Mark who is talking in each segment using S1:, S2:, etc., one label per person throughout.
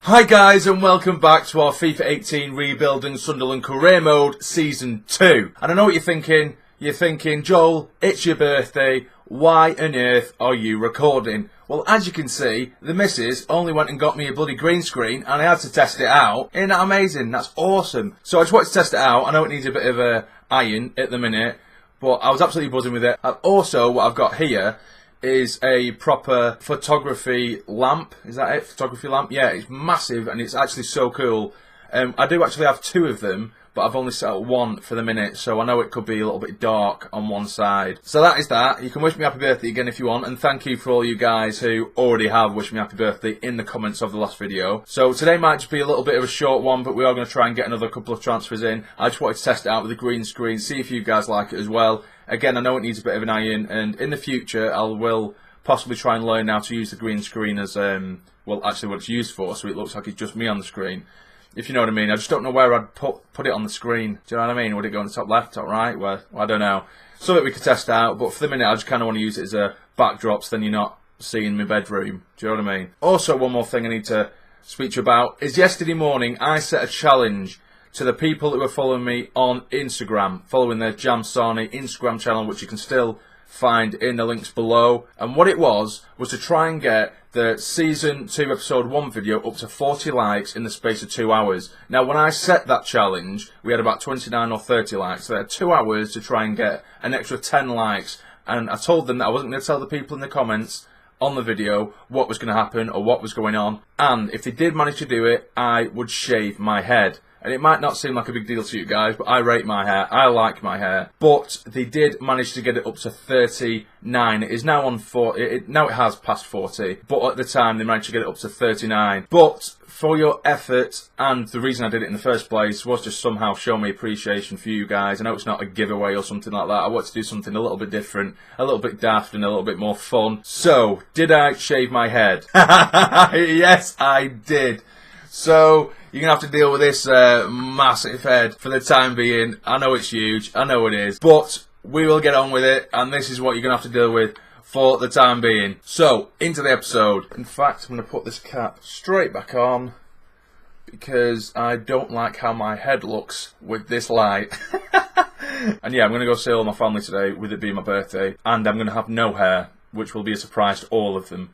S1: Hi guys and welcome back to our FIFA 18 Rebuilding Sunderland Career Mode Season 2. And I know what you're thinking. You're thinking, Joel, it's your birthday. Why on earth are you recording? Well, as you can see, the missus only went and got me a bloody green screen and I had to test it out. Isn't that amazing? That's awesome. So I just wanted to test it out. I know it needs a bit of a iron at the minute, but I was absolutely buzzing with it. And also, what I've got here is a proper photography lamp. Is that it? Photography lamp? Yeah, it's massive and it's actually so cool. I do actually have two of them, but I've only set up one for the minute, so I know it could be a little bit dark on one side. So that is that. You can wish me happy birthday again if you want, and thank you for all you guys who already have wished me happy birthday in the comments of the last video. So today might just be a little bit of a short one, but we are going to try and get another couple of transfers in. I just wanted to test it out with the green screen, see if you guys like it as well. Again, I know it needs a bit of an iron, and in the future I will possibly try and learn how to use the green screen as, well, actually what it's used for, so it looks like it's just me on the screen. If you know what I mean. I just don't know where I'd put it on the screen. Do you know what I mean? Would it go on the top left, top right? Well, I don't know. So that we could test out, but for the minute I just kind of want to use it as a backdrop so then you're not seeing my bedroom. Do you know what I mean? Also, one more thing I need to speak to you about is yesterday morning I set a challenge to the people who are following me on Instagram, following their Jam Sarni Instagram channel, which you can still find in the links below. And what it was to try and get the Season 2 Episode 1 video up to 40 likes in the space of 2 hours. Now, when I set that challenge, we had about 29 or 30 likes. So they had 2 hours to try and get an extra 10 likes. And I told them that I wasn't going to tell the people in the comments on the video what was going to happen or what was going on. And if they did manage to do it, I would shave my head. And it might not seem like a big deal to you guys, but I rate my hair. I like my hair. But they did manage to get it up to 39. It is now on 40. Now it has passed 40. But at the time, they managed to get it up to 39. But for your effort, and the reason I did it in the first place was just somehow show my appreciation for you guys. I know it's not a giveaway or something like that. I want to do something a little bit different, a little bit daft, and a little bit more fun. So, did I shave my head? Yes, I did. So, you're going to have to deal with this massive head for the time being. I know it's huge, I know it is, but we will get on with it, and this is what you're going to have to deal with for the time being. So, into the episode. In fact, I'm going to put this cap straight back on, because I don't like how my head looks with this light. And yeah, I'm going to go see all my family today, with it being my birthday, and I'm going to have no hair, which will be a surprise to all of them.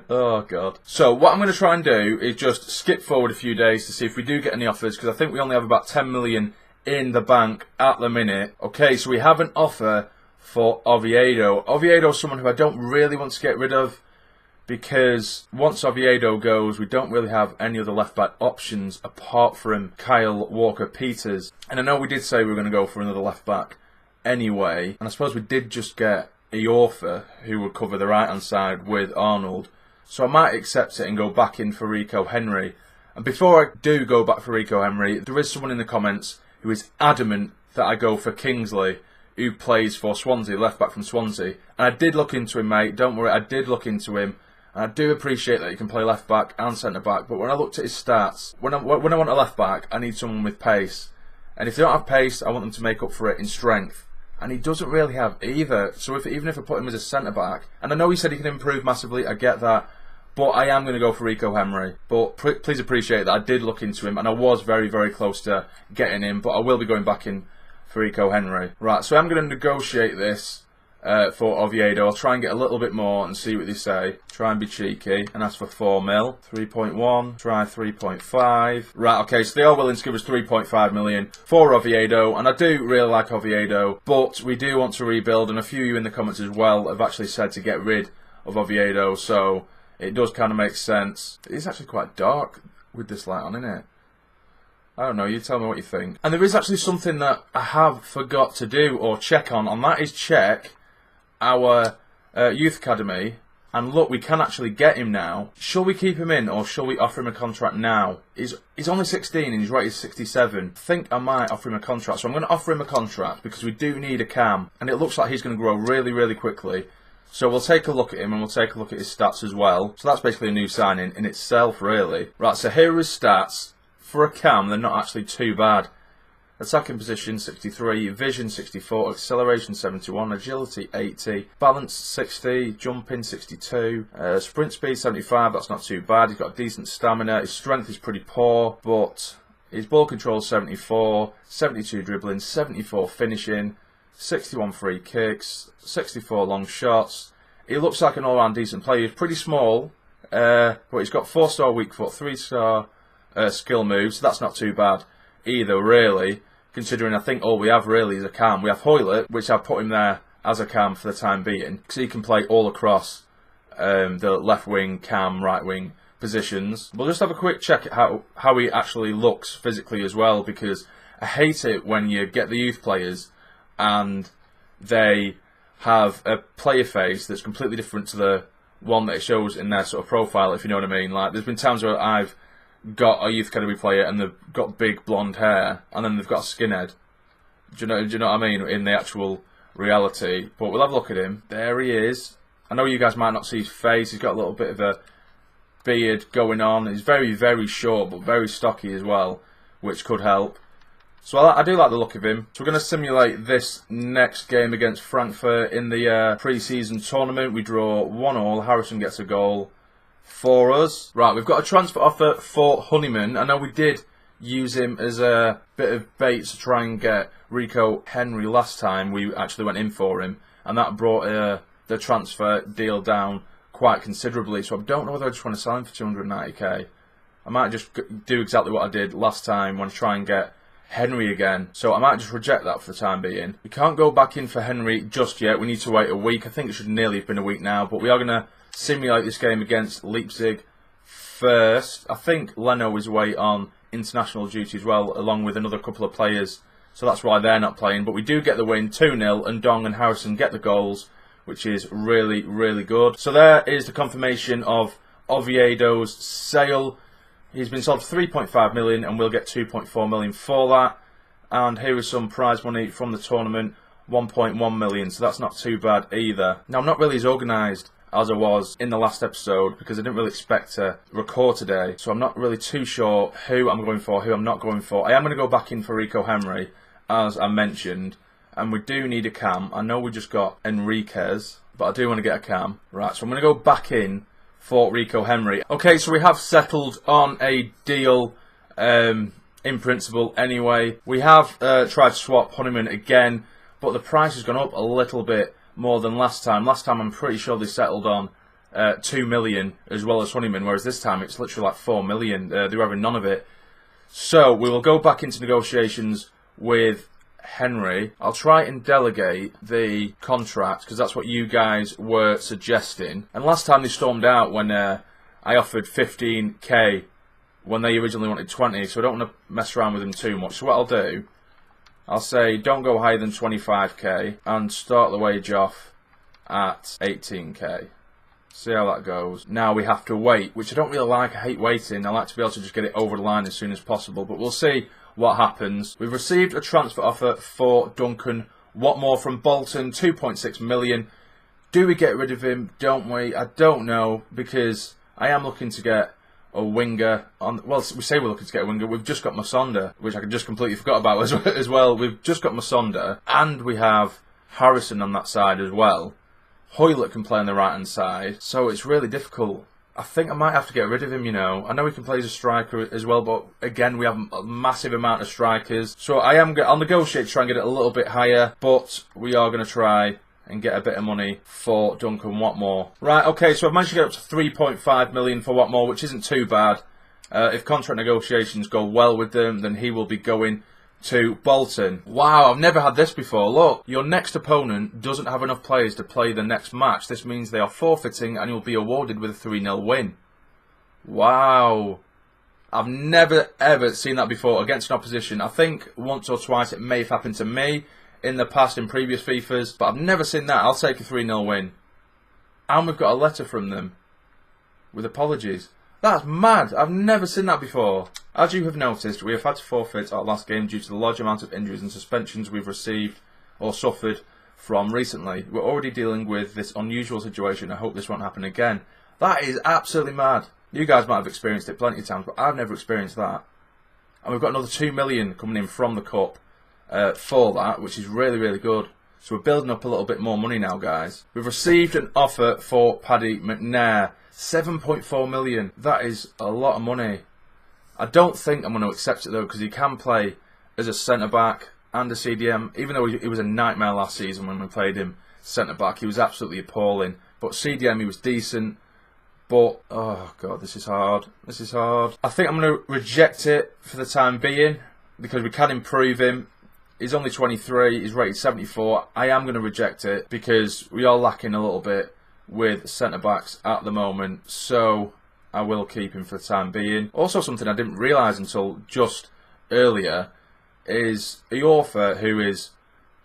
S1: Oh god. So what I'm going to try and do is just skip forward a few days to see if we do get any offers, because I think we only have about 10 million in the bank at the minute. Okay, so we have an offer for Oviedo. Oviedo is someone who I don't really want to get rid of, because once Oviedo goes, we don't really have any other left back options apart from Kyle Walker-Peters. And I know we did say we were going to go for another left back anyway, and I suppose we did just get Iorfa, who would cover the right hand side with Arnold, so I might accept it and go back in for Rico Henry. And before I do go back for Rico Henry, there is someone in the comments who is adamant that I go for Kingsley, who plays for Swansea, left back from Swansea. And I did look into him, mate, don't worry, I did look into him, and I do appreciate that he can play left back and centre back, but when I looked at his stats, when I want a left back, I need someone with pace, and if they don't have pace, I want them to make up for it in strength. And he doesn't really have either. So even if I put him as a centre-back, and I know he said he can improve massively, I get that, but I am going to go for Rico Henry. But please appreciate that I did look into him, and I was very, very close to getting him, but I will be going back in for Rico Henry. Right, so I'm going to negotiate this for Oviedo. I'll try and get a little bit more and see what they say. Try and be cheeky and ask for 4 mil. 3.1, try 3.5. Right, okay, so they are willing to give us 3.5 million for Oviedo, and I do really like Oviedo, but we do want to rebuild, and a few of you in the comments as well have actually said to get rid of Oviedo, so it does kind of make sense. It is actually quite dark with this light on, isn't it? I don't know, you tell me what you think. And there is actually something that I have forgot to do or check on, and that is check our youth academy. And look, we can actually get him now. Shall we keep him in, or shall we offer him a contract now? He's only 16 and he's rated 67. I think I might offer him a contract. So I'm going to offer him a contract because we do need a cam. And it looks like he's going to grow really, really quickly. So we'll take a look at him and we'll take a look at his stats as well. So that's basically a new signing in itself, really. Right, so here are his stats. For a cam, they're not actually too bad. Attacking position 63, vision 64, acceleration 71, agility 80, balance 60, jumping 62, sprint speed 75, that's not too bad. He's got decent stamina, his strength is pretty poor, but his ball control 74, 72 dribbling, 74 finishing, 61 free kicks, 64 long shots. He looks like an all-round decent player. He's pretty small, but he's got 4-star weak foot, 3-star skill moves, so that's not too bad either, really, considering I think all we have really is a cam. We have Hoylett, which I've put him there as a cam for the time being, because he can play all across the left wing, cam, right wing positions. We'll just have a quick check at how he actually looks physically as well, because I hate it when you get the youth players and they have a player face that's completely different to the one that it shows in their sort of profile, if you know what I mean. Like, there's been times where I've got a youth academy player and they've got big blonde hair and then they've got a skinhead. Do you know what I mean? In the actual reality. But we'll have a look at him. There he is. I know you guys might not see his face. He's got a little bit of a beard going on. He's very, very short but very stocky as well, which could help. So I do like the look of him. So we're going to simulate this next game against Frankfurt in the pre-season tournament. We draw 1-1. Harrison gets a goal for us. Right, we've got a transfer offer for Honeyman. I know we did use him as a bit of bait to try and get Rico Henry last time. We actually went in for him, and that brought the transfer deal down quite considerably. So I don't know whether I just want to sell him for 290k. I might just do exactly what I did last time when I try and get Henry again. So I might just reject that for the time being. We can't go back in for Henry just yet. We need to wait a week. I think it should nearly have been a week now, but we are going to simulate this game against Leipzig first. I think Leno is away on international duty as well, along with another couple of players, so that's why they're not playing. But we do get the win, 2-0, and Dong and Harrison get the goals, which is really, really good. So there is the confirmation of Oviedo's sale. He's been sold for 3.5 million, and we'll get 2.4 million for that. And here is some prize money from the tournament, 1.1 million, so that's not too bad either. Now, I'm not really as organised as I was in the last episode, because I didn't really expect to record today, so I'm not really too sure who I'm going for, who I'm not going for. I am going to go back in for Rico Henry, as I mentioned, and we do need a cam. I know we just got Enriquez, but I do want to get a cam. Right, so I'm going to go back in for Rico Henry. Okay, so we have settled on a deal, in principle anyway. We have tried to swap Honeyman again, but the price has gone up a little bit more than last time. Last time I'm pretty sure they settled on 2 million as well as Honeyman, whereas this time it's literally like 4 million. They were having none of it. So we will go back into negotiations with Henry. I'll try and delegate the contract, because that's what you guys were suggesting. And last time they stormed out when I offered 15k when they originally wanted 20, so I don't want to mess around with them too much. So what I'll do, I'll say don't go higher than 25k and start the wage off at 18k. See how that goes. Now we have to wait, which I don't really like. I hate waiting. I like to be able to just get it over the line as soon as possible, but we'll see what happens. We've received a transfer offer for Duncan Watmore from Bolton, 2.6 million. Do we get rid of him? Don't we? I don't know, because I am looking to get a winger on. Well, we say we're looking to get a winger. We've just got Masonda, which I just completely forgot about as well. We've just got Masonda, and we have Harrison on that side as well. Hoylett can play on the right hand side, so it's really difficult. I think I might have to get rid of him, you know. I know he can play as a striker as well, but again, we have a massive amount of strikers. So I'll negotiate to try and get it a little bit higher, but we are going to try and get a bit of money for Duncan Watmore. Right, okay, so I've managed to get up to 3.5 million for Watmore, which isn't too bad. If contract negotiations go well with them, then he will be going to Bolton. Wow, I've never had this before. Look, your next opponent doesn't have enough players to play the next match. This means they are forfeiting and you'll be awarded with a 3-0 win. Wow. I've never ever seen that before against an opposition. I think once or twice it may have happened to me in the past in previous FIFAs, but I've never seen that. I'll take a 3-0 win. And we've got a letter from them with apologies. That's mad. I've never seen that before. As you have noticed, we have had to forfeit our last game due to the large amount of injuries and suspensions we've received or suffered from recently. We're already dealing with this unusual situation. I hope this won't happen again. That is absolutely mad. You guys might have experienced it plenty of times, but I've never experienced that. And we've got another 2 million coming in from the Cup. for that, which is really, really good. So we're building up a little bit more money now, guys. We've received an offer for Paddy McNair. 7.4 million. That is a lot of money. I don't think I'm going to accept it though, because he can play as a centre-back and a CDM. Even though he was a nightmare last season when we played him centre-back. He was absolutely appalling. But CDM, he was decent. But, oh God, this is hard. This is hard. I think I'm going to reject it for the time being, because we can improve him. He's only 23, he's rated 74. I am going to reject it because we are lacking a little bit with centre-backs at the moment. So I will keep him for the time being. Also, something I didn't realise until just earlier is Iorfa, who is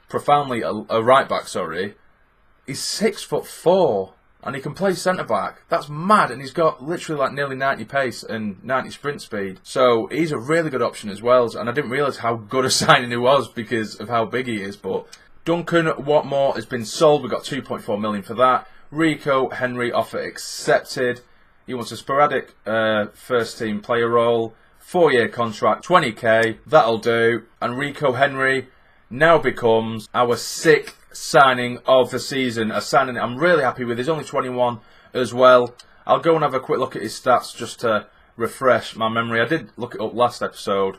S1: profoundly a right-back, he's 6'4". And he can play centre-back. That's mad. And he's got literally like nearly 90 pace and 90 sprint speed. So he's a really good option as well. And I didn't realise how good a signing he was because of how big he is. But Duncan Watmore has been sold. We got 2.4 million for that. Rico Henry offer accepted. He wants a sporadic first team player role. 4-year contract, 20k. That'll do. And Rico Henry now becomes our 6th signing of the season. A signing I'm really happy with. He's only 21 as well. I'll go and have a quick look at his stats just to refresh my memory. I did look it up last episode,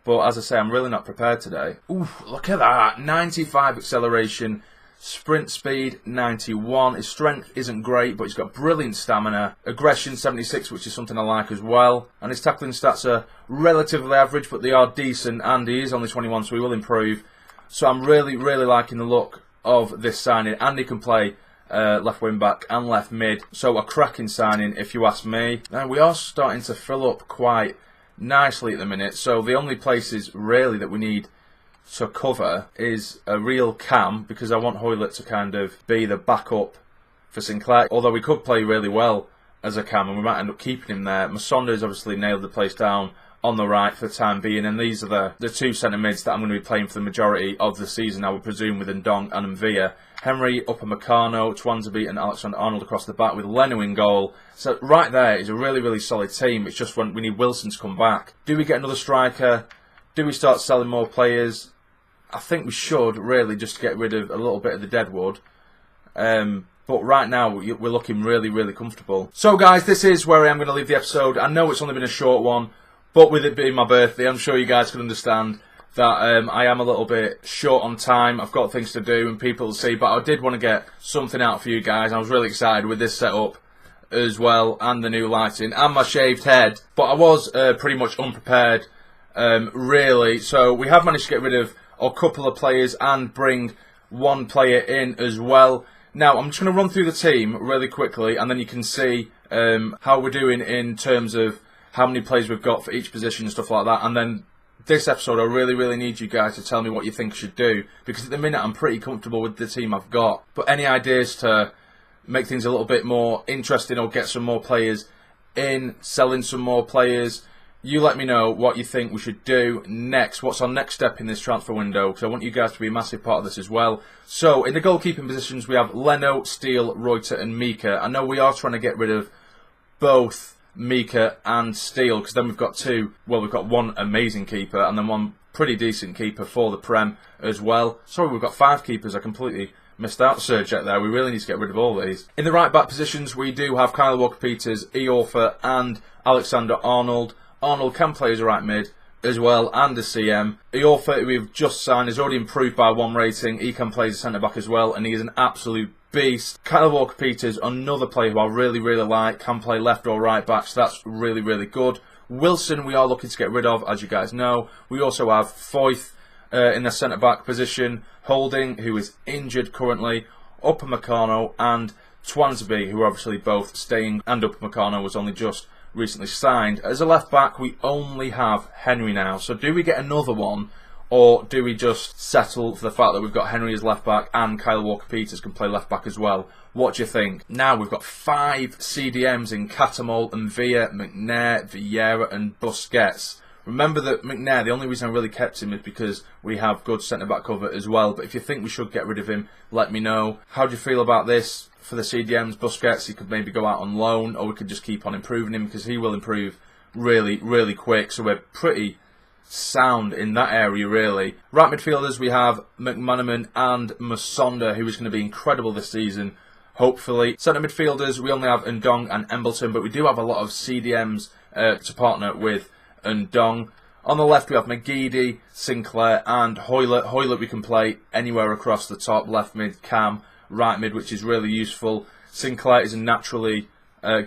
S1: but as I say, I'm really not prepared today. Ooh, look at that. 95 acceleration, sprint speed 91. His strength isn't great, but he's got brilliant stamina. Aggression 76, which is something I like as well. And his tackling stats are relatively average, but they are decent, and he is only 21, so he will improve. So I'm really, really liking the look of this signing. And he can play left wing back and left mid. So a cracking signing, if you ask me. Now we are starting to fill up quite nicely at the minute. So the only places really that we need to cover is a real cam, because I want Hoylett to kind of be the backup for Sinclair. Although we could play really well as a cam, and we might end up keeping him there. Masonda's obviously nailed the place down on the right for the time being, and these are the two centre mids that I'm going to be playing for the majority of the season, I would presume, with Ndong and Mvia. Henry, Upamecano, Twansby and Alexander-Arnold across the back with Leno in goal. So right there is a really, really solid team. It's just when we need Wilson to come back. Do we get another striker? Do we start selling more players? I think we should, really, just to get rid of a little bit of the deadwood. But right now, we're looking really, really comfortable. So guys, this is where I am going to leave the episode. I know it's only been a short one, but with it being my birthday, I'm sure you guys can understand that I am a little bit short on time. I've got things to do and people to see, but I did want to get something out for you guys. I was really excited with this setup as well, and the new lighting, and my shaved head. But I was pretty much unprepared, really. So we have managed to get rid of a couple of players and bring one player in as well. Now, I'm just going to run through the team really quickly, and then you can see how we're doing in terms of how many players we've got for each position and stuff like that. And then this episode, I really, really need you guys to tell me what you think I should do, because at the minute I'm pretty comfortable with the team I've got. But any ideas to make things a little bit more interesting or get some more players in, selling some more players, you let me know what you think we should do next. What's our next step in this transfer window? Because I want you guys to be a massive part of this as well. So in the goalkeeping positions, we have Leno, Steele, Reuter and Mika. I know we are trying to get rid of both Mika and Steele, because then we've got we've got one amazing keeper and then one pretty decent keeper for the Prem as well. Sorry, we've got 5 keepers. I completely missed out Sergej there. We really need to get rid of all these. In the right back positions, we do have Kyle Walker-Peters, Iorfa and Alexander-Arnold. Arnold can play as a right mid as well, and a CM. Iorfa, who we've just signed, is already improved by 1 rating. He can play as a centre back as well, and he is an absolute beast. Kyle Walker-Peters, another player who I really, really like, can play left or right back, so that's really, really good. Wilson, we are looking to get rid of, as you guys know. We also have Foyth in the centre back position, Holding, who is injured currently, Upamecano and Twansby, who are obviously both staying, and Upamecano was only just recently signed. As a left back, we only have Henry now. So do we get another one, or do we just settle for the fact that we've got Henry as left back and Kyle Walker-Peters can play left back as well? What do you think? Now we've got 5 CDMs in Catamol, Mvia, McNair, Vieira and Busquets. Remember that McNair, the only reason I really kept him is because we have good centre-back cover as well. But if you think we should get rid of him, let me know. How do you feel about this? For the CDMs, Busquets, he could maybe go out on loan, or we could just keep on improving him, because he will improve really, really quick. So we're pretty sound in that area, really. Right midfielders, we have McManaman and Musonda, who is going to be incredible this season, hopefully. Centre midfielders, we only have Ndong and Embleton, but we do have a lot of CDMs to partner with Ndong. On the left, we have McGeady, Sinclair, and Hoylett. Hoylett we can play anywhere across the top, left mid, cam, right mid, which is really useful. Sinclair is naturally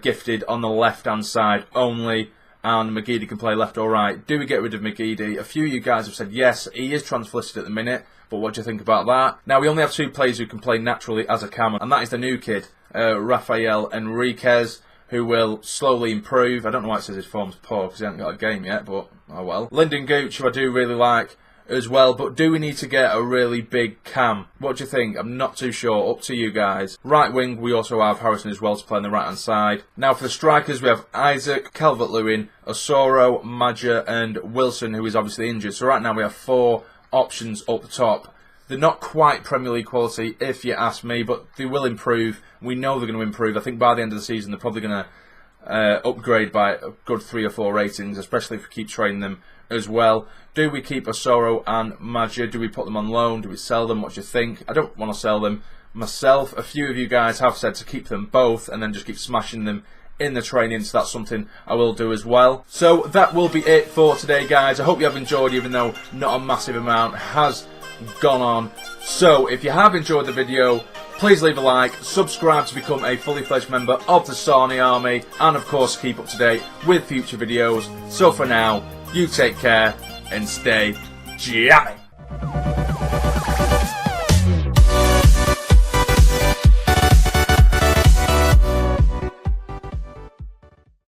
S1: gifted on the left-hand side only, and McGeady can play left or right. Do we get rid of McGeady? A few of you guys have said yes, he is transfer listed at the minute, but what do you think about that? Now, we only have 2 players who can play naturally as a cam, and that is the new kid, Rafael Enriquez, who will slowly improve. I don't know why it says his form's poor, because he hasn't got a game yet, but oh well. Lyndon Gooch, who I do really like as well, but do we need to get a really big cam? What do you think? I'm not too sure. Up to you guys. Right wing, we also have Harrison as well to play on the right hand side. Now for the strikers, we have Isaac, Calvert-Lewin, Osoro, Madger, and Wilson, who is obviously injured. So right now we have 4 options up the top. They're not quite Premier League quality, if you ask me, but they will improve. We know they're going to improve. I think by the end of the season, they're probably going to upgrade by a good 3 or 4 ratings, especially if we keep training them as well. Do we keep Osoro and Madger? Do we put them on loan? Do we sell them? What do you think? I don't want to sell them myself. A few of you guys have said to keep them both and then just keep smashing them in the training, so that's something I will do as well. So that will be it for today, guys. I hope you have enjoyed, even though not a massive amount has gone on. So if you have enjoyed the video, please leave a like, subscribe to become a fully fledged member of the Sarnie Army, and of course keep up to date with future videos. So for now, you take care and stay jammy.